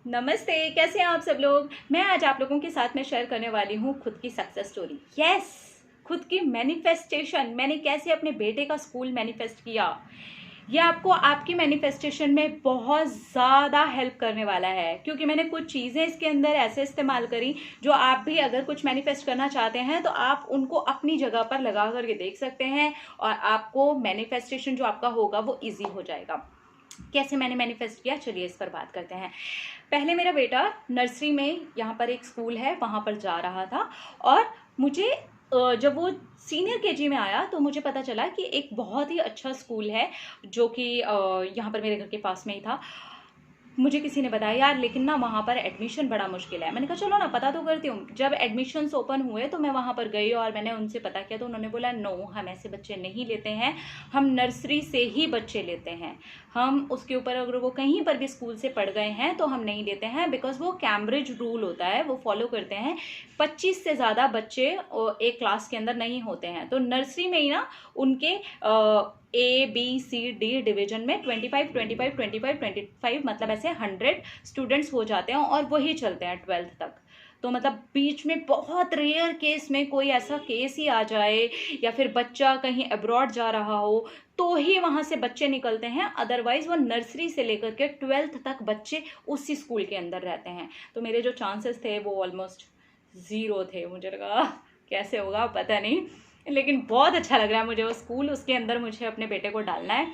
नमस्ते, कैसे हैं आप सब लोग। मैं आज आप लोगों के साथ में शेयर करने वाली हूँ खुद की सक्सेस स्टोरी। यस, खुद की मैनिफेस्टेशन। मैंने कैसे अपने बेटे का स्कूल मैनिफेस्ट किया, ये आपको आपकी मैनिफेस्टेशन में बहुत ज़्यादा हेल्प करने वाला है, क्योंकि मैंने कुछ चीज़ें इसके अंदर ऐसे इस्तेमाल करी जो आप भी अगर कुछ मैनिफेस्ट करना चाहते हैं तो आप उनको अपनी जगह पर लगा करके देख सकते हैं और आपको मैनिफेस्टेशन जो आपका होगा वो ईजी हो जाएगा। कैसे मैंने मैनिफेस्ट किया, चलिए इस पर बात करते हैं। पहले मेरा बेटा नर्सरी में, यहाँ पर एक स्कूल है वहाँ पर जा रहा था और मुझे जब वो सीनियर केजी में आया तो मुझे पता चला कि एक बहुत ही अच्छा स्कूल है जो कि यहाँ पर मेरे घर के पास में ही था। मुझे किसी ने बताया यार लेकिन ना वहाँ पर एडमिशन बड़ा मुश्किल है। मैंने कहा चलो ना पता तो करती हूँ। जब एडमिशन्स ओपन हुए तो मैं वहाँ पर गई और मैंने उनसे पता किया तो उन्होंने बोला नो, हम ऐसे बच्चे नहीं लेते हैं, हम नर्सरी से ही बच्चे लेते हैं। हम उसके ऊपर अगर वो कहीं पर भी स्कूल से पढ़ गए हैं तो हम नहीं लेते हैं, बिकॉज वो कैम्ब्रिज रूल होता है, वो फॉलो करते हैं। 25 से ज़्यादा बच्चे एक क्लास के अंदर नहीं होते हैं। तो नर्सरी में ही ना उनके ABCD डिवीजन में 25 25 25 25 मतलब ऐसे 100 स्टूडेंट्स हो जाते हैं और वही चलते हैं 12th तक। तो मतलब बीच में बहुत रेयर केस में कोई ऐसा केस ही आ जाए या फिर बच्चा कहीं अब्रॉड जा रहा हो तो ही वहाँ से बच्चे निकलते हैं, अदरवाइज वो नर्सरी से लेकर के 12th तक बच्चे उसी स्कूल के अंदर रहते हैं। तो मेरे जो चांसेस थे वो ऑलमोस्ट ज़ीरो थे। मुझे लगा कैसे होगा पता नहीं, लेकिन बहुत अच्छा लग रहा है मुझे वो स्कूल, उसके अंदर मुझे अपने बेटे को डालना है।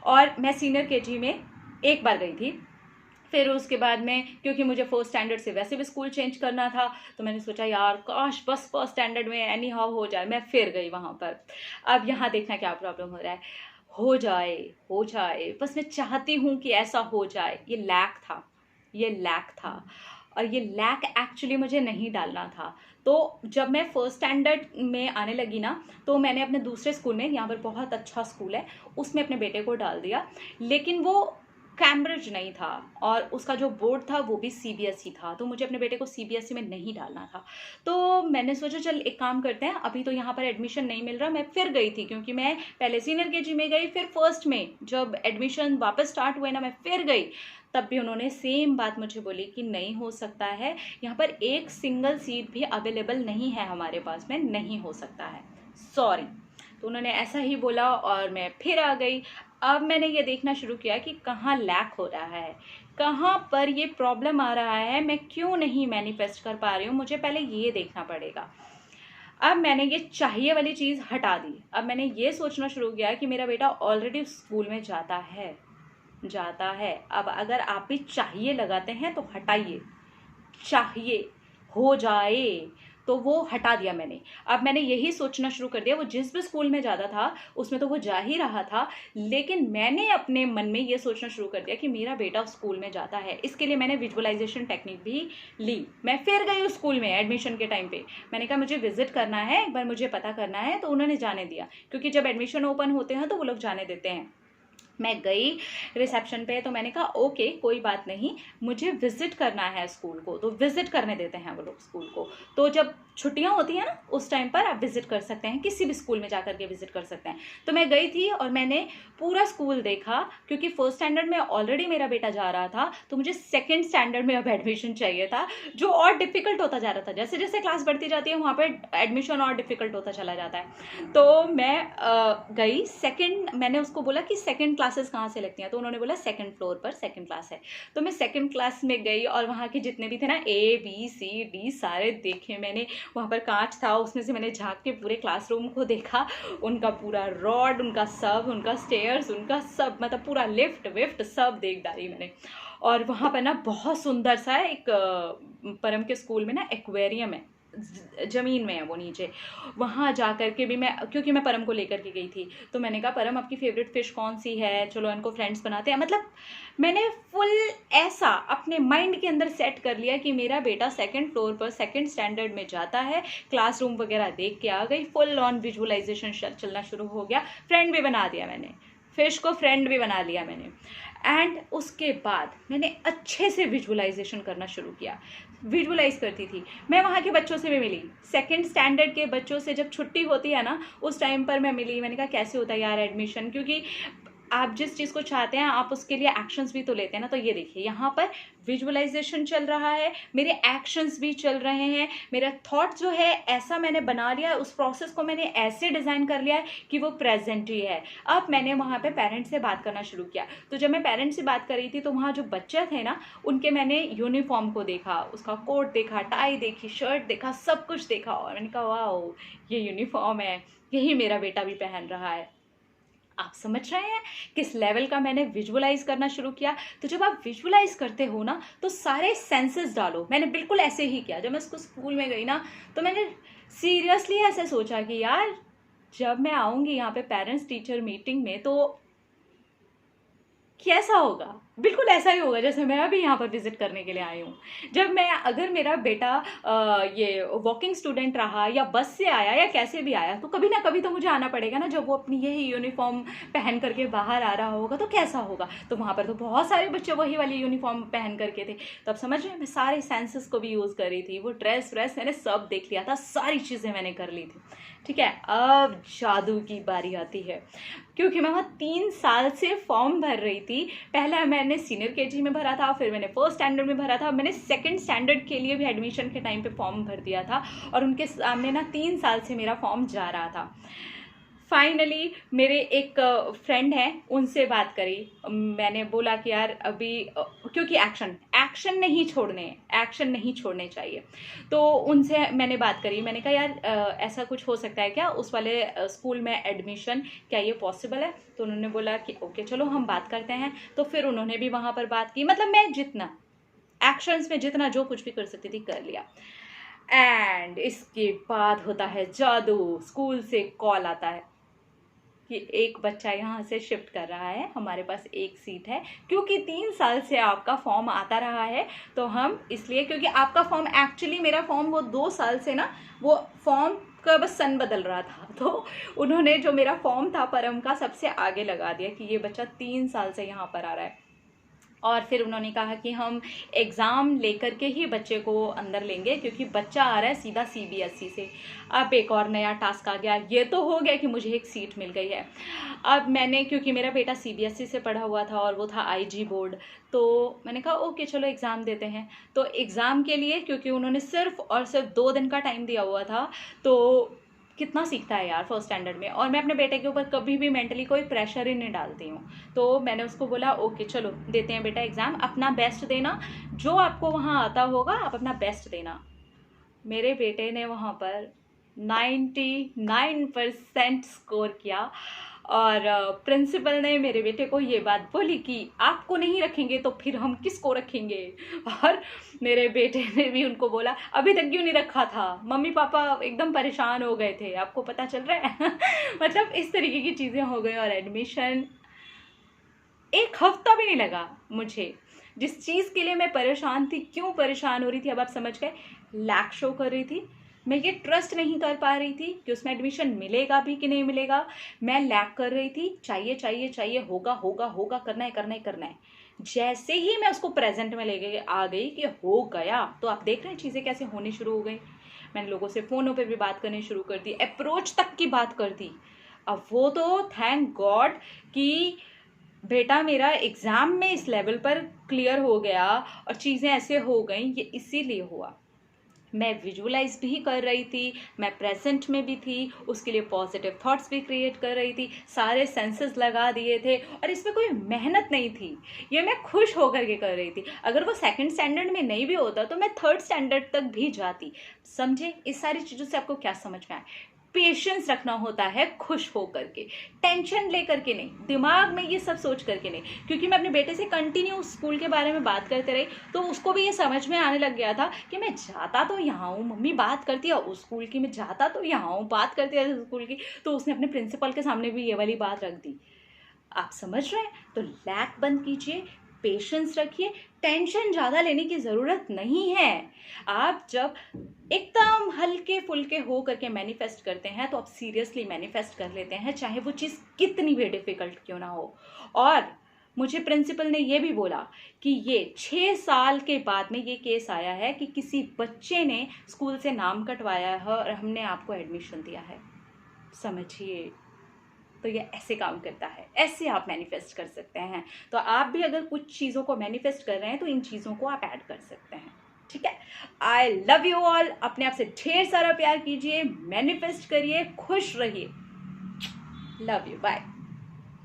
और मैं सीनियर केजी में एक बार गई थी, फिर उसके बाद में क्योंकि मुझे फर्स्ट स्टैंडर्ड से वैसे भी स्कूल चेंज करना था तो मैंने सोचा यार काश बस फर्स्ट स्टैंडर्ड में एनी हाउ हो जाए। मैं फिर गई वहाँ पर। अब यहाँ देखना क्या प्रॉब्लम हो रहा है, हो जाए हो जाए, बस मैं चाहती हूँ कि ऐसा हो जाए। ये लैक था, ये लैक था और ये लैक एक्चुअली मुझे नहीं डालना था। तो जब मैं फर्स्ट स्टैंडर्ड में आने लगी ना तो मैंने अपने दूसरे स्कूल में, यहाँ पर बहुत अच्छा स्कूल है, उसमें अपने बेटे को डाल दिया। लेकिन वो कैम्ब्रिज नहीं था और उसका जो बोर्ड था वो भी CBSE था, तो मुझे अपने बेटे को CBSE में नहीं डालना था। तो मैंने सोचा चल एक काम करते हैं, अभी तो यहाँ पर एडमिशन नहीं मिल रहा। मैं फिर गई थी क्योंकि मैं पहले सीनियर केजी में गई, फिर फर्स्ट में जब एडमिशन वापस स्टार्ट हुए ना मैं फिर गई, तब भी उन्होंने सेम बात मुझे बोली कि नहीं हो सकता है, यहाँ पर एक सिंगल सीट भी अवेलेबल नहीं है हमारे पास में, नहीं हो सकता है, सॉरी। तो उन्होंने ऐसा ही बोला और मैं फिर आ गई। अब मैंने ये देखना शुरू किया कि कहाँ लैक हो रहा है, कहाँ पर ये प्रॉब्लम आ रहा है, मैं क्यों नहीं मैनिफेस्ट कर पा रही हूँ, मुझे पहले ये देखना पड़ेगा। अब मैंने ये चाहिए वाली चीज़ हटा दी। अब मैंने ये सोचना शुरू किया कि मेरा बेटा ऑलरेडी स्कूल में जाता है। अब अगर आप भी चाहिए लगाते हैं तो हटाइए, चाहिए हो जाए, तो वो हटा दिया मैंने। अब मैंने यही सोचना शुरू कर दिया, वो जिस भी स्कूल में जाता था उसमें तो वो जा ही रहा था, लेकिन मैंने अपने मन में ये सोचना शुरू कर दिया कि मेरा बेटा उस स्कूल में जाता है। इसके लिए मैंने विजुअलाइजेशन टेक्निक भी ली। मैं फिर गई उस स्कूल में एडमिशन के टाइम पे, मैंने कहा मुझे विजिट करना है, एक बार मुझे पता करना है, तो उन्होंने जाने दिया, क्योंकि जब एडमिशन ओपन होते हैं तो वो लोग जाने देते हैं। मैं गई रिसेप्शन पे तो मैंने कहा ओके कोई बात नहीं, मुझे विजिट करना है स्कूल को, तो विजिट करने देते हैं वो लोग स्कूल को। तो जब छुट्टियां होती हैं ना उस टाइम पर आप विजिट कर सकते हैं, किसी भी स्कूल में जाकर के विजिट कर सकते हैं। तो मैं गई थी और मैंने पूरा स्कूल देखा, क्योंकि फर्स्ट स्टैंडर्ड में ऑलरेडी मेरा बेटा जा रहा था तो मुझे सेकेंड स्टैंडर्ड में अब एडमिशन चाहिए था, जो और डिफिकल्ट होता जा रहा था। जैसे जैसे क्लास बढ़ती जाती है वहाँ पर एडमिशन और डिफिकल्ट होता चला जाता है। तो मैं गई सेकेंड, मैंने उसको बोला कि सेकेंड क्लासेस कहाँ से लगती हैं, तो उन्होंने बोला सेकंड फ्लोर पर सेकंड क्लास है। तो मैं सेकंड क्लास में गई और वहाँ के जितने भी थे ना ABCD सारे देखे मैंने। वहाँ पर कांच था, उसमें से मैंने झाँक के पूरे क्लासरूम को देखा, उनका पूरा रॉड, उनका सब, उनका स्टेयर्स, उनका सब, मतलब पूरा लिफ्ट विफ्ट सब देख डाली मैंने। और वहाँ पर ना बहुत सुंदर सा एक परम के स्कूल में ना एक्वेरियम है, ज़मीन में है वो नीचे। वहाँ जा कर के भी मैं, क्योंकि मैं परम को लेकर के गई थी, तो मैंने कहा परम आपकी फेवरेट फ़िश कौन सी है, चलो इनको फ्रेंड्स बनाते हैं। मतलब मैंने फुल ऐसा अपने माइंड के अंदर सेट कर लिया कि मेरा बेटा सेकंड फ्लोर पर सेकंड स्टैंडर्ड में जाता है। क्लासरूम वगैरह देख के आ गई, फुल ऑन विजुअलाइजेशन चलना शुरू हो गया। फ्रेंड भी बना दिया मैंने, फ़िश को फ्रेंड भी बना लिया मैंने। एंड उसके बाद मैंने अच्छे से विजुअलाइजेशन करना शुरू किया। विजुअलाइज करती थी, मैं वहाँ के बच्चों से भी मिली, सेकंड स्टैंडर्ड के बच्चों से। जब छुट्टी होती है ना उस टाइम पर मैं मिली, मैंने कहा कैसे होता है यार एडमिशन, क्योंकि आप जिस चीज़ को चाहते हैं आप उसके लिए एक्शंस भी तो लेते हैं ना। तो ये देखिए यहाँ पर विजुअलाइजेशन चल रहा है, मेरे एक्शंस भी चल रहे हैं, मेरा थॉट जो है ऐसा मैंने बना लिया है, उस प्रोसेस को मैंने ऐसे डिज़ाइन कर लिया है कि वो प्रेजेंट ही है। अब मैंने वहाँ पे पेरेंट्स से बात करना शुरू किया। तो जब मैं पेरेंट्स से बात कर रही थी तो वहाँ जो बच्चे थे ना, उनके मैंने यूनिफॉर्म को देखा, उसका कोट देखा, टाई देखी, शर्ट देखा, सब कुछ देखा, और मैंने कहा वाह ये यूनिफॉर्म है, यही मेरा बेटा भी पहन रहा है। आप समझ रहे हैं किस लेवल का मैंने विजुअलाइज करना शुरू किया। तो जब आप विजुअलाइज करते हो ना तो सारे सेंसेस डालो। मैंने बिल्कुल ऐसे ही किया। जब मैं उसको स्कूल में गई ना तो मैंने सीरियसली ऐसे सोचा कि यार जब मैं आऊँगी यहाँ पे पेरेंट्स टीचर मीटिंग में तो कैसा होगा, बिल्कुल ऐसा ही होगा जैसे मैं अभी यहाँ पर विजिट करने के लिए आई हूँ। जब मैं अगर मेरा बेटा ये वॉकिंग स्टूडेंट रहा या बस से आया या कैसे भी आया तो कभी ना कभी तो मुझे आना पड़ेगा ना। जब वो अपनी यही यूनिफॉर्म पहन करके बाहर आ रहा होगा तो कैसा होगा। तो वहाँ पर तो बहुत सारे बच्चे वही वाली यूनिफॉर्म पहन करके थे। तो अब समझ रहे हैं मैं सारे सेंसेस को भी यूज़ कर रही थी। वो ड्रेस व्रेस मैंने सब देख लिया था, सारी चीज़ें मैंने कर ली थी। ठीक है, अब जादू की बारी आती है। क्योंकि मैं वहाँ 3 साल से फॉर्म भर रही थी। पहला मैंने सीनियर केजी में भरा था, फिर मैंने फर्स्ट स्टैंडर्ड में भरा था, मैंने सेकंड स्टैंडर्ड के लिए भी एडमिशन के टाइम पे फॉर्म भर दिया था। और उनके सामने ना 3 साल से मेरा फॉर्म जा रहा था। फाइनली मेरे एक फ्रेंड हैं, उनसे बात करी। मैंने बोला कि यार अभी क्योंकि एक्शन नहीं छोड़ने चाहिए। तो उनसे मैंने बात करी। मैंने कहा यार ऐसा कुछ हो सकता है क्या उस वाले स्कूल में एडमिशन, क्या ये पॉसिबल है। तो उन्होंने बोला कि ओके चलो हम बात करते हैं। तो फिर उन्होंने भी वहाँ पर बात की। मतलब मैं जितना एक्शंस में जितना जो कुछ भी कर सकती थी कर लिया। एंड इसके बाद होता है जादू। स्कूल से कॉल आता है कि एक बच्चा यहाँ से शिफ्ट कर रहा है, हमारे पास एक सीट है। क्योंकि 3 साल से आपका फॉर्म आता रहा है तो हम इसलिए, क्योंकि आपका फॉर्म एक्चुअली मेरा फॉर्म वो 2 साल से ना वो फॉर्म का बस सन बदल रहा था। तो उन्होंने जो मेरा फॉर्म था परम का सबसे आगे लगा दिया कि ये बच्चा 3 साल से यहाँ पर आ रहा है। और फिर उन्होंने कहा कि हम एग्ज़ाम लेकर के ही बच्चे को अंदर लेंगे क्योंकि बच्चा आ रहा है सीधा CBSE से। अब एक और नया टास्क आ गया। ये तो हो गया कि मुझे एक सीट मिल गई है। अब मैंने, क्योंकि मेरा बेटा CBSE से पढ़ा हुआ था और वो था IG बोर्ड, तो मैंने कहा ओके चलो एग्ज़ाम देते हैं। तो एग्ज़ाम के लिए क्योंकि उन्होंने सिर्फ और सिर्फ 2 दिन का टाइम दिया हुआ था, तो कितना सीखता है यार फर्स्ट स्टैंडर्ड में। और मैं अपने बेटे के ऊपर कभी भी मेंटली कोई प्रेशर ही नहीं डालती हूँ। तो मैंने उसको बोला ओके चलो देते हैं बेटा एग्ज़ाम, अपना बेस्ट देना, जो आपको वहाँ आता होगा आप अपना बेस्ट देना। मेरे बेटे ने वहाँ पर 99% स्कोर किया। और प्रिंसिपल ने मेरे बेटे को ये बात बोली कि आपको नहीं रखेंगे तो फिर हम किसको रखेंगे। और मेरे बेटे ने भी उनको बोला अभी तक क्यों नहीं रखा था, मम्मी पापा एकदम परेशान हो गए थे, आपको पता चल रहा है। मतलब इस तरीके की चीज़ें हो गई। और एडमिशन 1 हफ्ता भी नहीं लगा मुझे। जिस चीज़ के लिए मैं परेशान थी, क्यों परेशान हो रही थी अब आप समझ गए। लैक शो कर रही थी, मैं ये ट्रस्ट नहीं कर पा रही थी कि उसमें एडमिशन मिलेगा भी कि नहीं मिलेगा। मैं लैक कर रही थी, चाहिए चाहिए चाहिए, होगा होगा होगा, करना है करना है करना है। जैसे ही मैं उसको प्रेजेंट में ले गई आ गई कि हो गया, तो आप देख रहे हैं चीज़ें कैसे होनी शुरू हो गई। मैंने लोगों से फ़ोनों पे भी बात करनी शुरू कर दी, अप्रोच तक की बात कर दी। अब वो तो थैंक गॉड कि बेटा मेरा एग्ज़ाम में इस लेवल पर क्लियर हो गया और चीज़ें ऐसे हो गई, ये इसीलिए हुआ। मैं विजुअलाइज भी कर रही थी, मैं प्रेजेंट में भी थी, उसके लिए पॉजिटिव थॉट्स भी क्रिएट कर रही थी, सारे सेंसेस लगा दिए थे और इसमें कोई मेहनत नहीं थी। ये मैं खुश होकर के कर रही थी। अगर वो सेकंड स्टैंडर्ड में नहीं भी होता तो मैं थर्ड स्टैंडर्ड तक भी जाती। समझे इस सारी चीज़ों से आपको क्या समझ में आया। पेशेंस रखना होता है खुश होकर के, टेंशन लेकर के नहीं, दिमाग में ये सब सोच करके नहीं। क्योंकि मैं अपने बेटे से कंटिन्यू स्कूल के बारे में बात करते रही तो उसको भी ये समझ में आने लग गया था कि मैं जाता तो यहाँ हूँ, मम्मी बात करती है उस स्कूल की, मैं जाता तो यहाँ हूँ, बात करती है उस स्कूल की। तो उसने अपने प्रिंसिपल के सामने भी ये वाली बात रख दी। आप समझ रहे हैं। तो लैक बंद कीजिए, पेशेंस रखिए, टेंशन ज़्यादा लेने की ज़रूरत नहीं है। आप जब एकदम हल्के फुल्के हो करके मैनिफेस्ट करते हैं तो आप सीरियसली मैनिफेस्ट कर लेते हैं, चाहे वो चीज़ कितनी भी डिफ़िकल्ट क्यों ना हो। और मुझे प्रिंसिपल ने ये भी बोला कि ये 6 साल के बाद में ये केस आया है कि किसी बच्चे ने स्कूल से नाम कटवाया है और हमने आपको एडमिशन दिया है। समझिए। तो ये ऐसे काम करता है, ऐसे आप मैनिफेस्ट कर सकते हैं। तो आप भी अगर कुछ चीज़ों को मैनिफेस्ट कर रहे हैं तो इन चीज़ों को आप ऐड कर सकते हैं, ठीक है। I love you all. अपने आप से ढेर सारा प्यार कीजिए, मैनिफेस्ट करिए, खुश रहिए। Love you, bye.